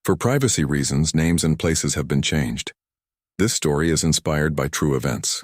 For privacy reasons, names and places have been changed. This story is inspired by true events.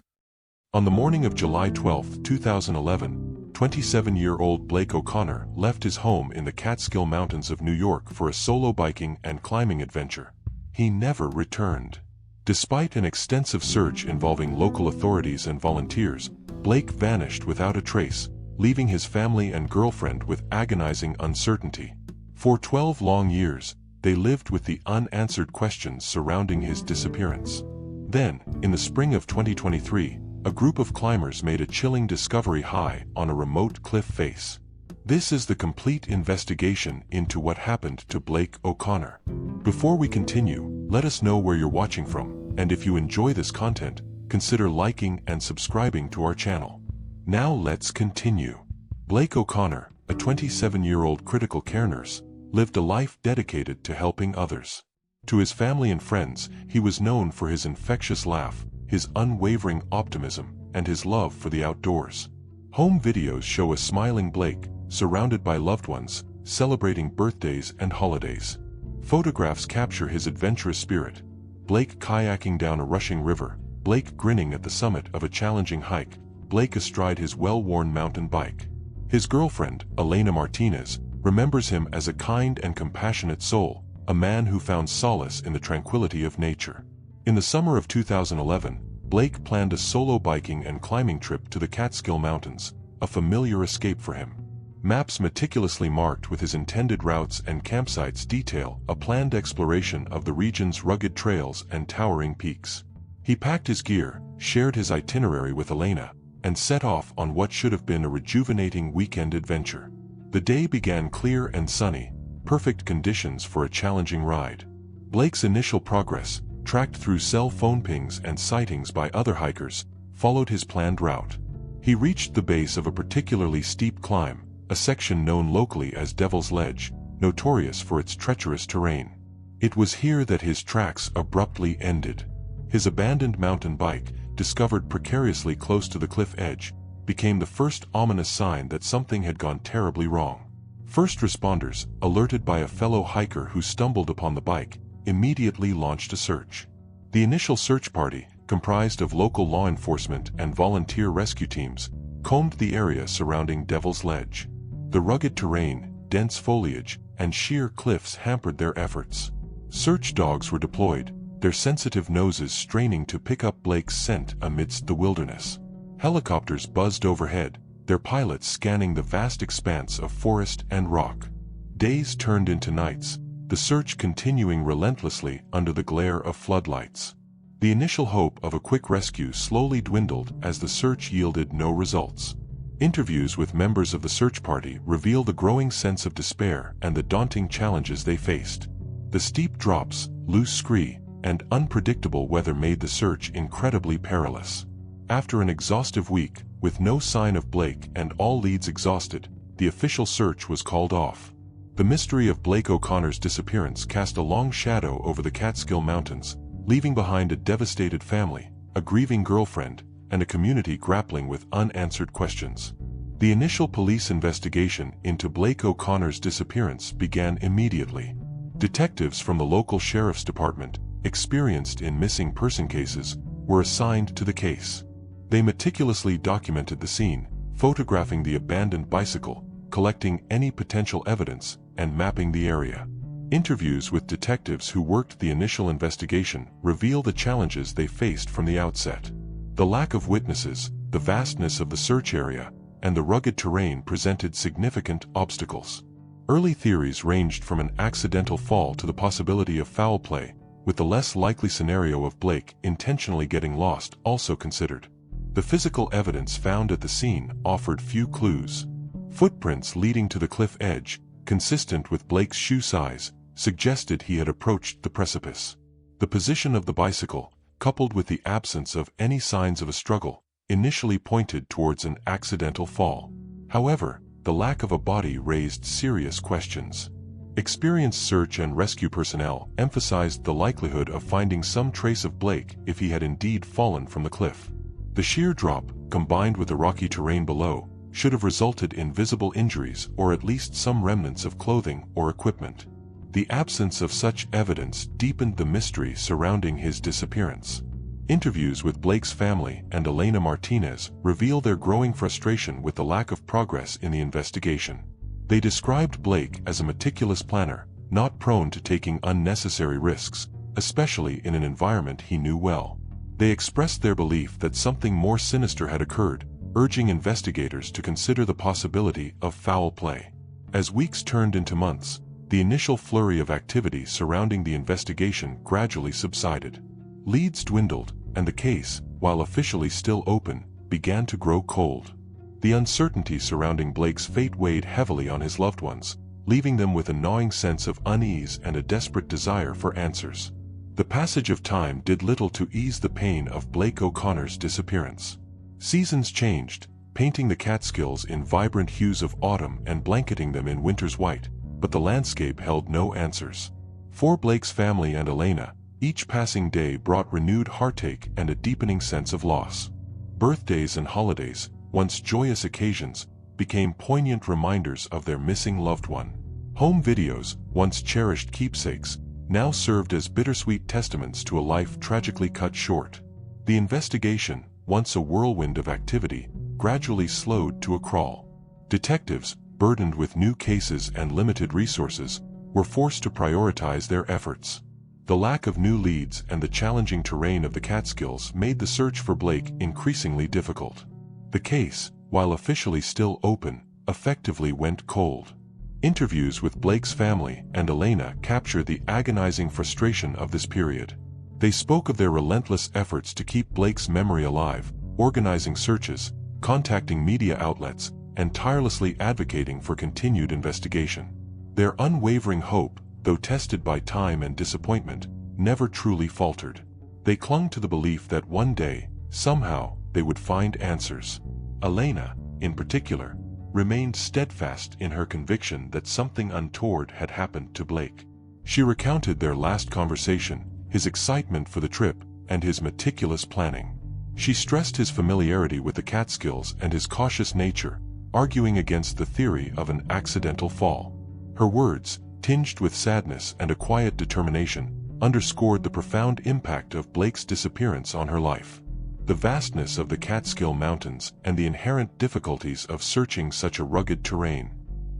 On the morning of July 12, 2011, 27-year-old Blake O'Connor left his home in the Catskill Mountains of New York for a solo biking and climbing adventure. He never returned. Despite an extensive search involving local authorities and volunteers, Blake vanished without a trace, leaving his family and girlfriend with agonizing uncertainty. For 12 long years, they lived with the unanswered questions surrounding his disappearance. Then, in the spring of 2023, a group of climbers made a chilling discovery high on a remote cliff face. This is the complete investigation into what happened to Blake O'Connor. Before we continue, let us know where you're watching from, and if you enjoy this content, consider liking and subscribing to our channel. Now let's continue. Blake O'Connor, a 27-year-old critical care nurse, lived a life dedicated to helping others. To his family and friends, he was known for his infectious laugh, his unwavering optimism, and his love for the outdoors. Home videos show a smiling Blake, surrounded by loved ones, celebrating birthdays and holidays. Photographs capture his adventurous spirit. Blake kayaking down a rushing river, Blake grinning at the summit of a challenging hike, Blake astride his well-worn mountain bike. His girlfriend, Elena Martinez, remembers him as a kind and compassionate soul, a man who found solace in the tranquility of nature. In the summer of 2011, Blake planned a solo biking and climbing trip to the Catskill Mountains, a familiar escape for him. Maps meticulously marked with his intended routes and campsites detail a planned exploration of the region's rugged trails and towering peaks. He packed his gear, shared his itinerary with Elena, and set off on what should have been a rejuvenating weekend adventure. The day began clear and sunny, perfect conditions for a challenging ride. Blake's initial progress, tracked through cell phone pings and sightings by other hikers, followed his planned route. He reached the base of a particularly steep climb, a section known locally as Devil's Ledge, notorious for its treacherous terrain. It was here that his tracks abruptly ended. His abandoned mountain bike, discovered precariously close to the cliff edge, became the first ominous sign that something had gone terribly wrong. First responders, alerted by a fellow hiker who stumbled upon the bike, immediately launched a search. The initial search party, comprised of local law enforcement and volunteer rescue teams, combed the area surrounding Devil's Ledge. The rugged terrain, dense foliage, and sheer cliffs hampered their efforts. Search dogs were deployed, their sensitive noses straining to pick up Blake's scent amidst the wilderness. Helicopters buzzed overhead, their pilots scanning the vast expanse of forest and rock. Days turned into nights, the search continuing relentlessly under the glare of floodlights. The initial hope of a quick rescue slowly dwindled as the search yielded no results. Interviews with members of the search party reveal the growing sense of despair and the daunting challenges they faced. The steep drops, loose scree, and unpredictable weather made the search incredibly perilous. After an exhaustive week, with no sign of Blake and all leads exhausted, the official search was called off. The mystery of Blake O'Connor's disappearance cast a long shadow over the Catskill Mountains, leaving behind a devastated family, a grieving girlfriend, and a community grappling with unanswered questions. The initial police investigation into Blake O'Connor's disappearance began immediately. Detectives from the local sheriff's department, experienced in missing person cases, were assigned to the case. They meticulously documented the scene, photographing the abandoned bicycle, collecting any potential evidence, and mapping the area. Interviews with detectives who worked the initial investigation reveal the challenges they faced from the outset. The lack of witnesses, the vastness of the search area, and the rugged terrain presented significant obstacles. Early theories ranged from an accidental fall to the possibility of foul play, with the less likely scenario of Blake intentionally getting lost also considered. The physical evidence found at the scene offered few clues. Footprints leading to the cliff edge, consistent with Blake's shoe size, suggested he had approached the precipice. The position of the bicycle, coupled with the absence of any signs of a struggle, initially pointed towards an accidental fall. However, the lack of a body raised serious questions. Experienced search and rescue personnel emphasized the likelihood of finding some trace of Blake if he had indeed fallen from the cliff. The sheer drop, combined with the rocky terrain below, should have resulted in visible injuries or at least some remnants of clothing or equipment. The absence of such evidence deepened the mystery surrounding his disappearance. Interviews with Blake's family and Elena Martinez reveal their growing frustration with the lack of progress in the investigation. They described Blake as a meticulous planner, not prone to taking unnecessary risks, especially in an environment he knew well. They expressed their belief that something more sinister had occurred, urging investigators to consider the possibility of foul play. As weeks turned into months, the initial flurry of activity surrounding the investigation gradually subsided. Leads dwindled, and the case, while officially still open, began to grow cold. The uncertainty surrounding Blake's fate weighed heavily on his loved ones, leaving them with a gnawing sense of unease and a desperate desire for answers. The passage of time did little to ease the pain of Blake O'Connor's disappearance. Seasons changed, painting the Catskills in vibrant hues of autumn and blanketing them in winter's white, but the landscape held no answers. For Blake's family and Elena, each passing day brought renewed heartache and a deepening sense of loss. Birthdays and holidays, once joyous occasions, became poignant reminders of their missing loved one. Home videos, once cherished keepsakes, now served as bittersweet testaments to a life tragically cut short. The investigation, once a whirlwind of activity, gradually slowed to a crawl. Detectives, burdened with new cases and limited resources, were forced to prioritize their efforts. The lack of new leads and the challenging terrain of the Catskills made the search for Blake increasingly difficult. The case, while officially still open, effectively went cold. Interviews with Blake's family and Elena captured the agonizing frustration of this period. They spoke of their relentless efforts to keep Blake's memory alive, organizing searches, contacting media outlets, and tirelessly advocating for continued investigation. Their unwavering hope, though tested by time and disappointment, never truly faltered. They clung to the belief that one day, somehow, they would find answers. Elena, in particular, remained steadfast in her conviction that something untoward had happened to Blake. She recounted their last conversation, his excitement for the trip, and his meticulous planning. She stressed his familiarity with the Catskills and his cautious nature, arguing against the theory of an accidental fall. Her words, tinged with sadness and a quiet determination, underscored the profound impact of Blake's disappearance on her life. The vastness of the Catskill Mountains and the inherent difficulties of searching such a rugged terrain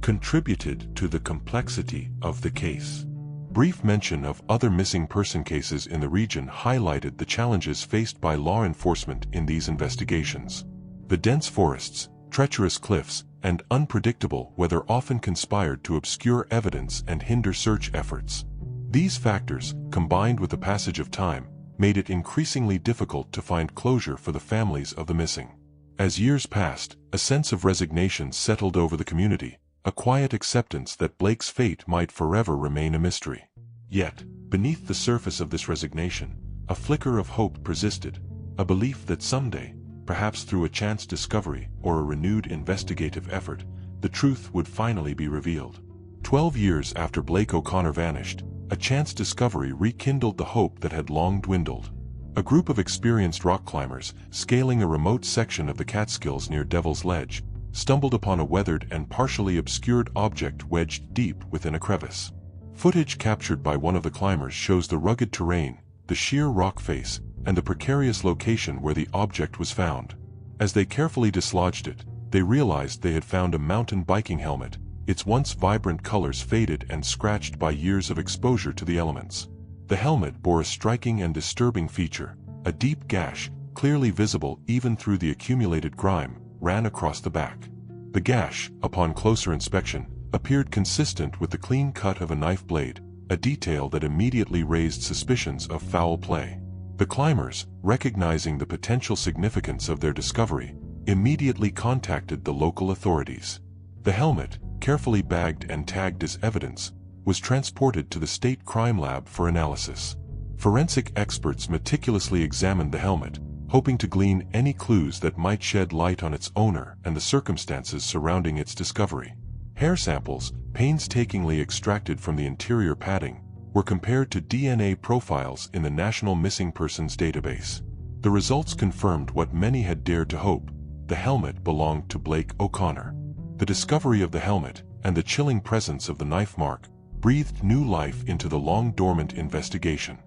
contributed to the complexity of the case. Brief mention of other missing person cases in the region highlighted the challenges faced by law enforcement in these investigations. The dense forests, treacherous cliffs, and unpredictable weather often conspired to obscure evidence and hinder search efforts. These factors, combined with the passage of time, made it increasingly difficult to find closure for the families of the missing. As years passed, a sense of resignation settled over the community, a quiet acceptance that Blake's fate might forever remain a mystery. Yet, beneath the surface of this resignation, a flicker of hope persisted, a belief that someday, perhaps through a chance discovery or a renewed investigative effort, the truth would finally be revealed. 12 years after Blake O'Connor vanished, a chance discovery rekindled the hope that had long dwindled. A group of experienced rock climbers, scaling a remote section of the Catskills near Devil's Ledge, stumbled upon a weathered and partially obscured object wedged deep within a crevice. Footage captured by one of the climbers shows the rugged terrain, the sheer rock face, and the precarious location where the object was found. As they carefully dislodged it, they realized they had found a mountain biking helmet, its once vibrant colors faded and scratched by years of exposure to the elements. The helmet bore a striking and disturbing feature. A deep gash, clearly visible even through the accumulated grime, ran across the back. The gash, upon closer inspection, appeared consistent with the clean cut of a knife blade, a detail that immediately raised suspicions of foul play. The climbers, recognizing the potential significance of their discovery, immediately contacted the local authorities. The helmet, carefully bagged and tagged as evidence, was transported to the state crime lab for analysis. Forensic experts meticulously examined the helmet, hoping to glean any clues that might shed light on its owner and the circumstances surrounding its discovery. Hair samples, painstakingly extracted from the interior padding, were compared to DNA profiles in the National Missing Persons Database. The results confirmed what many had dared to hope: the helmet belonged to Blake O'Connor. The discovery of the helmet, and the chilling presence of the knife mark, breathed new life into the long-dormant investigation.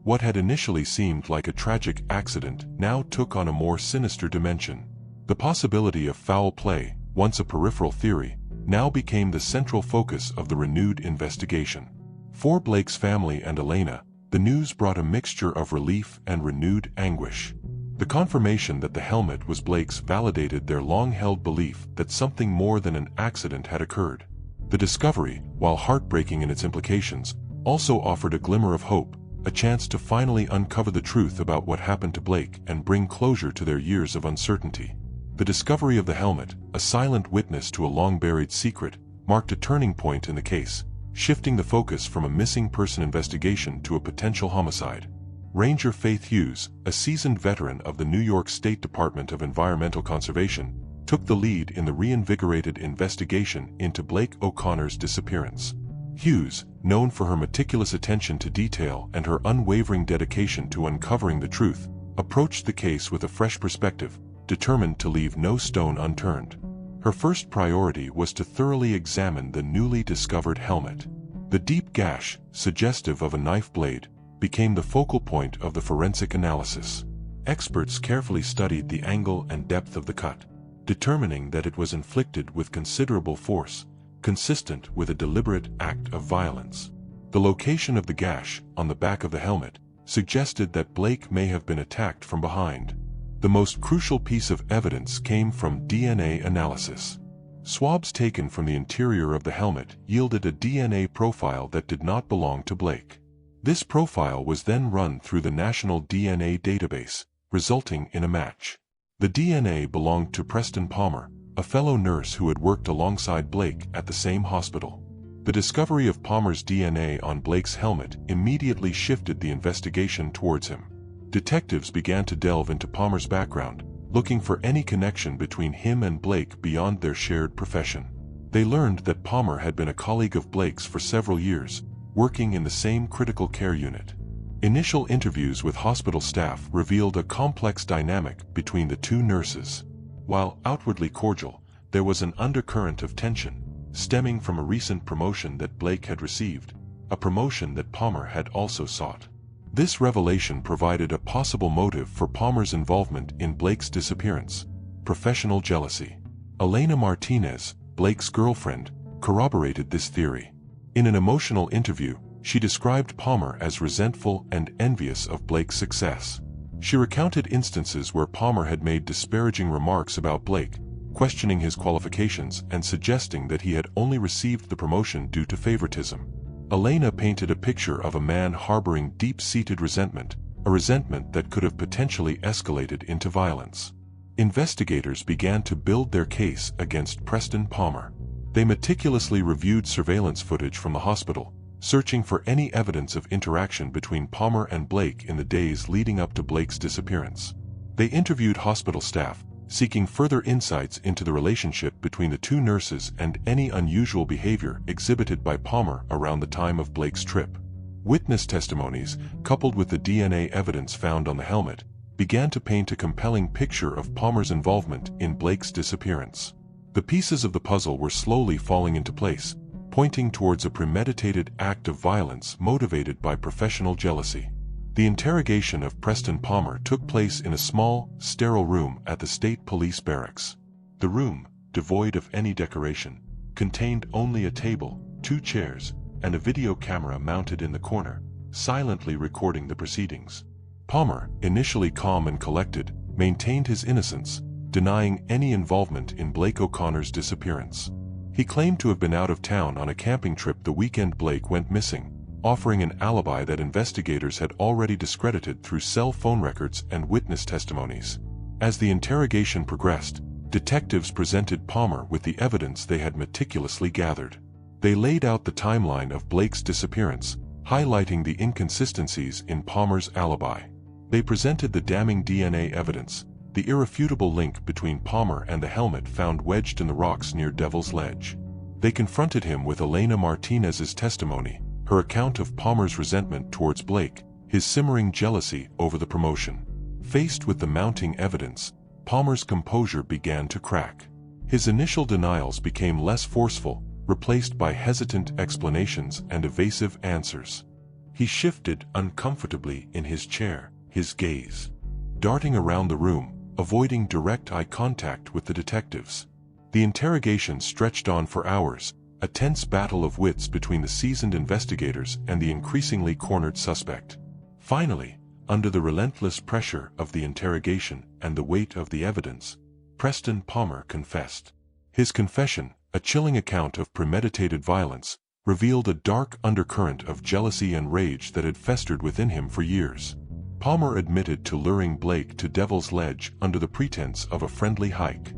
What had initially seemed like a tragic accident now took on a more sinister dimension. The possibility of foul play, once a peripheral theory, now became the central focus of the renewed investigation. For Blake's family and Elena, the news brought a mixture of relief and renewed anguish. The confirmation that the helmet was Blake's validated their long-held belief that something more than an accident had occurred. The discovery, while heartbreaking in its implications, also offered a glimmer of hope, a chance to finally uncover the truth about what happened to Blake and bring closure to their years of uncertainty. The discovery of the helmet, a silent witness to a long-buried secret, marked a turning point in the case, shifting the focus from a missing person investigation to a potential homicide. Ranger Faith Hughes, a seasoned veteran of the New York State Department of Environmental Conservation, took the lead in the reinvigorated investigation into Blake O'Connor's disappearance. Hughes, known for her meticulous attention to detail and her unwavering dedication to uncovering the truth, approached the case with a fresh perspective, determined to leave no stone unturned. Her first priority was to thoroughly examine the newly discovered helmet. The deep gash, suggestive of a knife blade, became the focal point of the forensic analysis. Experts carefully studied the angle and depth of the cut, determining that it was inflicted with considerable force, consistent with a deliberate act of violence. The location of the gash, on the back of the helmet, suggested that Blake may have been attacked from behind. The most crucial piece of evidence came from DNA analysis. Swabs taken from the interior of the helmet yielded a DNA profile that did not belong to Blake. This profile was then run through the National DNA Database, resulting in a match. The DNA belonged to Preston Palmer, a fellow nurse who had worked alongside Blake at the same hospital. The discovery of Palmer's DNA on Blake's helmet immediately shifted the investigation towards him. Detectives began to delve into Palmer's background, looking for any connection between him and Blake beyond their shared profession. They learned that Palmer had been a colleague of Blake's for several years, working in the same critical care unit. Initial interviews with hospital staff revealed a complex dynamic between the two nurses. While outwardly cordial, there was an undercurrent of tension, stemming from a recent promotion that Blake had received, a promotion that Palmer had also sought. This revelation provided a possible motive for Palmer's involvement in Blake's disappearance: professional jealousy. Elena Martinez, Blake's girlfriend, corroborated this theory. In an emotional interview, she described Palmer as resentful and envious of Blake's success. She recounted instances where Palmer had made disparaging remarks about Blake, questioning his qualifications and suggesting that he had only received the promotion due to favoritism. Elena painted a picture of a man harboring deep-seated resentment, a resentment that could have potentially escalated into violence. Investigators began to build their case against Preston Palmer. They meticulously reviewed surveillance footage from the hospital, searching for any evidence of interaction between Palmer and Blake in the days leading up to Blake's disappearance. They interviewed hospital staff, seeking further insights into the relationship between the two nurses and any unusual behavior exhibited by Palmer around the time of Blake's trip. Witness testimonies, coupled with the DNA evidence found on the helmet, began to paint a compelling picture of Palmer's involvement in Blake's disappearance. The pieces of the puzzle were slowly falling into place, pointing towards a premeditated act of violence motivated by professional jealousy. The interrogation of Preston Palmer took place in a small, sterile room at the state police barracks. The room, devoid of any decoration, contained only a table, 2 chairs, and a video camera mounted in the corner, silently recording the proceedings. Palmer, initially calm and collected, maintained his innocence, denying any involvement in Blake O'Connor's disappearance. He claimed to have been out of town on a camping trip the weekend Blake went missing, offering an alibi that investigators had already discredited through cell phone records and witness testimonies. As the interrogation progressed, detectives presented Palmer with the evidence they had meticulously gathered. They laid out the timeline of Blake's disappearance, highlighting the inconsistencies in Palmer's alibi. They presented the damning DNA evidence, the irrefutable link between Palmer and the helmet found wedged in the rocks near Devil's Ledge. They confronted him with Elena Martinez's testimony, her account of Palmer's resentment towards Blake, his simmering jealousy over the promotion. Faced with the mounting evidence, Palmer's composure began to crack. His initial denials became less forceful, replaced by hesitant explanations and evasive answers. He shifted uncomfortably in his chair, his gaze darting around the room, avoiding direct eye contact with the detectives. The interrogation stretched on for hours, a tense battle of wits between the seasoned investigators and the increasingly cornered suspect. Finally, under the relentless pressure of the interrogation and the weight of the evidence, Preston Palmer confessed. His confession, a chilling account of premeditated violence, revealed a dark undercurrent of jealousy and rage that had festered within him for years. Palmer admitted to luring Blake to Devil's Ledge under the pretense of a friendly hike.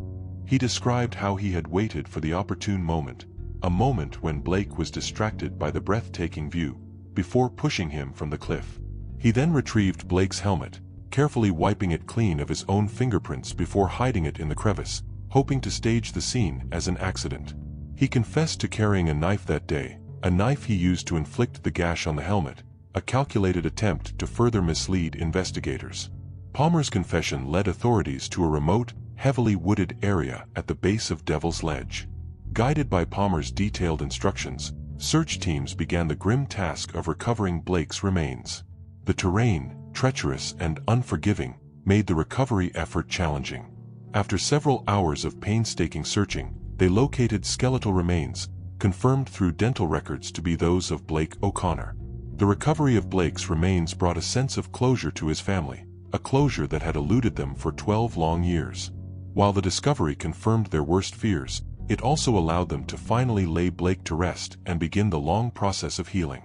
He described how he had waited for the opportune moment, a moment when Blake was distracted by the breathtaking view, before pushing him from the cliff. He then retrieved Blake's helmet, carefully wiping it clean of his own fingerprints before hiding it in the crevice, hoping to stage the scene as an accident. He confessed to carrying a knife that day, a knife he used to inflict the gash on the helmet, a calculated attempt to further mislead investigators. Palmer's confession led authorities to a remote, heavily wooded area at the base of Devil's Ledge. Guided by Palmer's detailed instructions, search teams began the grim task of recovering Blake's remains. The terrain, treacherous and unforgiving, made the recovery effort challenging. After several hours of painstaking searching, they located skeletal remains, confirmed through dental records to be those of Blake O'Connor. The recovery of Blake's remains brought a sense of closure to his family, a closure that had eluded them for 12 long years. While the discovery confirmed their worst fears, it also allowed them to finally lay Blake to rest and begin the long process of healing.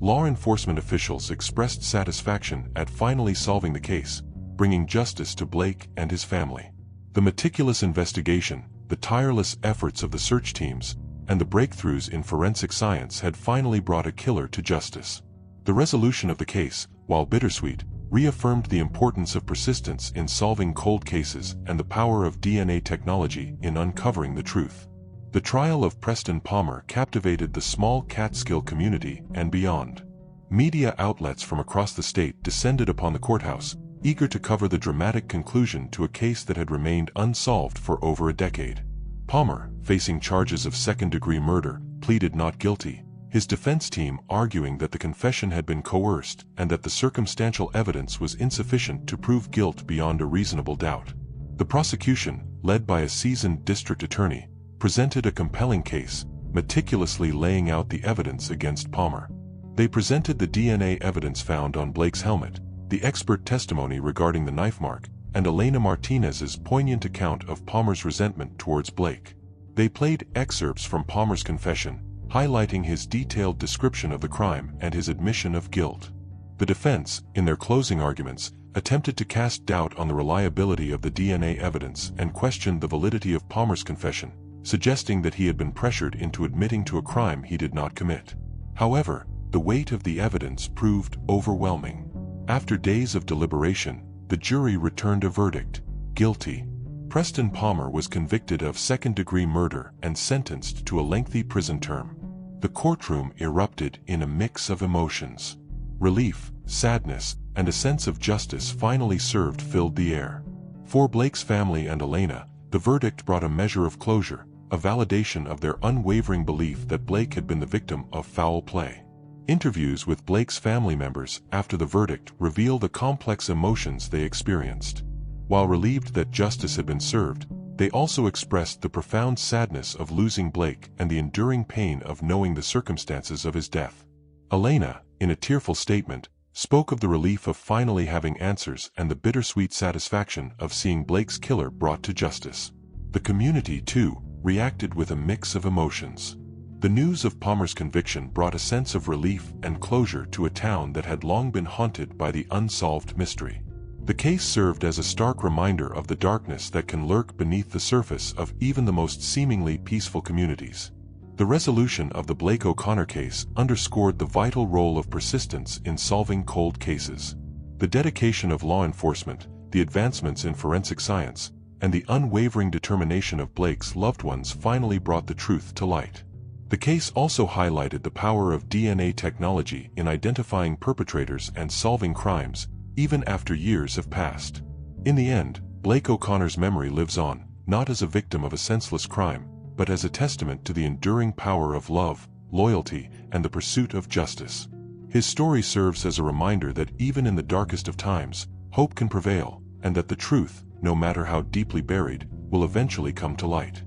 Law enforcement officials expressed satisfaction at finally solving the case, bringing justice to Blake and his family. The meticulous investigation, the tireless efforts of the search teams, and the breakthroughs in forensic science had finally brought a killer to justice. The resolution of the case, while bittersweet, reaffirmed the importance of persistence in solving cold cases and the power of DNA technology in uncovering the truth. The trial of Preston Palmer captivated the small Catskill community and beyond. Media outlets from across the state descended upon the courthouse, eager to cover the dramatic conclusion to a case that had remained unsolved for over a decade. Palmer, facing charges of second-degree murder, pleaded not guilty, his defense team arguing that the confession had been coerced and that the circumstantial evidence was insufficient to prove guilt beyond a reasonable doubt. The prosecution, led by a seasoned district attorney, presented a compelling case, meticulously laying out the evidence against Palmer. They presented the DNA evidence found on Blake's helmet, the expert testimony regarding the knife mark, and Elena Martinez's poignant account of Palmer's resentment towards Blake. They played excerpts from Palmer's confession, highlighting his detailed description of the crime and his admission of guilt. The defense, in their closing arguments, attempted to cast doubt on the reliability of the DNA evidence and questioned the validity of Palmer's confession, suggesting that he had been pressured into admitting to a crime he did not commit. However, the weight of the evidence proved overwhelming. After days of deliberation, the jury returned a verdict: guilty. Preston Palmer was convicted of second-degree murder and sentenced to a lengthy prison term. The courtroom erupted in a mix of emotions. Relief, sadness, and a sense of justice finally served filled the air. For Blake's family and Elena, the verdict brought a measure of closure, a validation of their unwavering belief that Blake had been the victim of foul play. Interviews with Blake's family members after the verdict reveal the complex emotions they experienced. While relieved that justice had been served, they also expressed the profound sadness of losing Blake and the enduring pain of knowing the circumstances of his death. Elena, in a tearful statement, spoke of the relief of finally having answers and the bittersweet satisfaction of seeing Blake's killer brought to justice. The community, too, reacted with a mix of emotions. The news of Palmer's conviction brought a sense of relief and closure to a town that had long been haunted by the unsolved mystery. The case served as a stark reminder of the darkness that can lurk beneath the surface of even the most seemingly peaceful communities. The resolution of the Blake O'Connor case underscored the vital role of persistence in solving cold cases. The dedication of law enforcement, the advancements in forensic science, and the unwavering determination of Blake's loved ones finally brought the truth to light. The case also highlighted the power of DNA technology in identifying perpetrators and solving crimes, even after years have passed. In the end, Blake O'Connor's memory lives on, not as a victim of a senseless crime, but as a testament to the enduring power of love, loyalty, and the pursuit of justice. His story serves as a reminder that even in the darkest of times, hope can prevail, and that the truth, no matter how deeply buried, will eventually come to light.